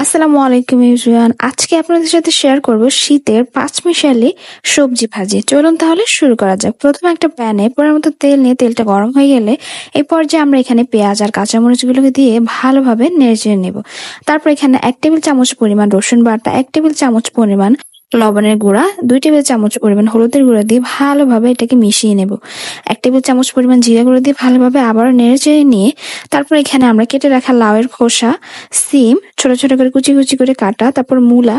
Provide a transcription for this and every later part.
আসসালামু আলাইকুম এভরিওয়ান। আজকে আপনাদের সাথে শেয়ার করব শীতের পাঁচমিশালি সবজি ভাজি। চলুন তাহলে শুরু করা যাক। প্রথমে একটা প্যানে পরিমাণ মতো তেল নিয়ে তেলটা গরম হয়ে গেলে এই পর্যায়ে আমরা এখানে পেঁয়াজ আর কাঁচামরিচগুলোকে দিয়ে ভালোভাবে নেড়েচেড়ে নেব। তারপর এখানে 1 টেবিল চামচ পরিমাণ রসুন বাটা, 1 টেবিল চামচ পরিমাণ লবণের গুঁড়া, 2 টেবিল চামচ পরিমাণ হলুদের গুঁড়া দিয়ে ভালোভাবে এটাকে মিশিয়ে নেব। 1 টেবিল চামচ পরিমাণ জিরা গুঁড়ো দিয়ে ভালোভাবে আবারও নেড়েচেড়ে নিয়ে তারপর এখানে আমরা কেটে রাখা লাউয়ের খোসা, সিম ছোট ছোট করে কুচি কুচি করে কাটা, তারপর মূলা,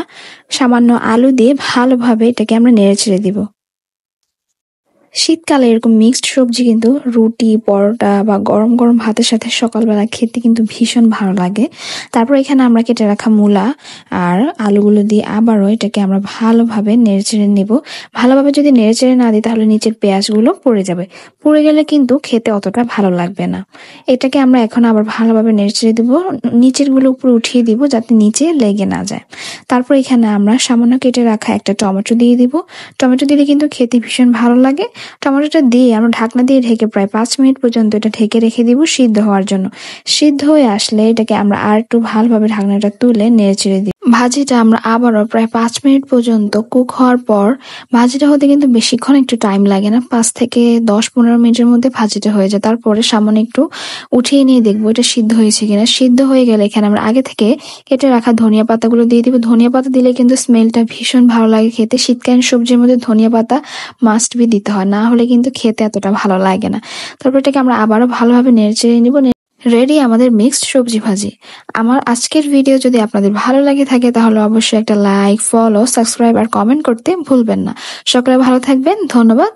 সামান্য আলু দিয়ে ভালোভাবে এটাকে আমরা নেড়েচেড়ে দিব। শীতকালে এরকম মিক্সড সবজি কিন্তু রুটি, পরোটা বা গরম গরম ভাতের সাথে সকালবেলা খেতে কিন্তু ভীষণ ভালো লাগে। তারপর এখানে আমরা কেটে রাখা মূলা আর আলুগুলো দিয়ে আবারও এটাকে আমরা ভালোভাবে নেড়েচেড়ে নেব। ভালোভাবে যদি নেড়েচেড়ে না দিই তাহলে নিচের পেঁয়াজগুলো পুড়ে যাবে। পুড়ে গেলে কিন্তু খেতে অতটা ভালো লাগবে না। এটাকে আমরা এখন আবার ভালোভাবে নেড়েচেড়ে দিব, নিচের গুলো উপরে উঠিয়ে দিব যাতে নিচে লেগে না যায়। তারপর এখানে আমরা সামান্য কেটে রাখা একটা টমেটো দিয়ে দিব। টমেটো দিলে কিন্তু খেতে ভীষণ ভালো লাগে। টমেটোটা দিয়ে আমরা ঢাকনা দিয়ে ঢেকে প্রায় 5 মিনিট পর্যন্ত এটা ঢেকে রেখে দিব সিদ্ধ হওয়ার জন্য। সিদ্ধ হয়ে আসলে এটাকে আমরা আর একটু ভালোভাবে ঢাকনাটা তুলে নেড়েচেড়ে দিই। ভাজিটা আমরা আবারও প্রায় 5 মিনিট পর্যন্ত কুক হওয়ার পর, ভাজিটা হতে কিন্তু বেশিক্ষণ একটু টাইম লাগে না, 5 থেকে 10-15 মিনিটের মধ্যে ভাজিটা হয়ে যায়। তারপরে সামান্য একটু উঠিয়ে নিয়ে দেখবো এটা সিদ্ধ হয়েছে কিনা। সিদ্ধ হয়ে গেলে এখানে আমরা আগে থেকে কেটে রাখা ধনিয়া পাতাগুলো দিয়ে দিব। ধনিয়া পাতা দিলে কিন্তু স্মেলটা ভীষণ ভালো লাগে খেতে। শীতকালীন সবজির মধ্যে ধনিয়া পাতা মাস্ট বি দিতে হয়, না হলে কিন্তু খেতে এতটা ভালো লাগে না। তারপর এটাকে আমরা আবারও ভালোভাবে নেড়েচেড়ে নিব। রেডি আমাদের মিক্সড সবজি ভাজি। আমার আজকের ভিডিও যদি আপনাদের ভালো লাগে থাকে তাহলে অবশ্যই একটা লাইক, ফলো, সাবস্ক্রাইব আর কমেন্ট করতে ভুলবেন না। সকলে ভালো থাকবেন। ধন্যবাদ।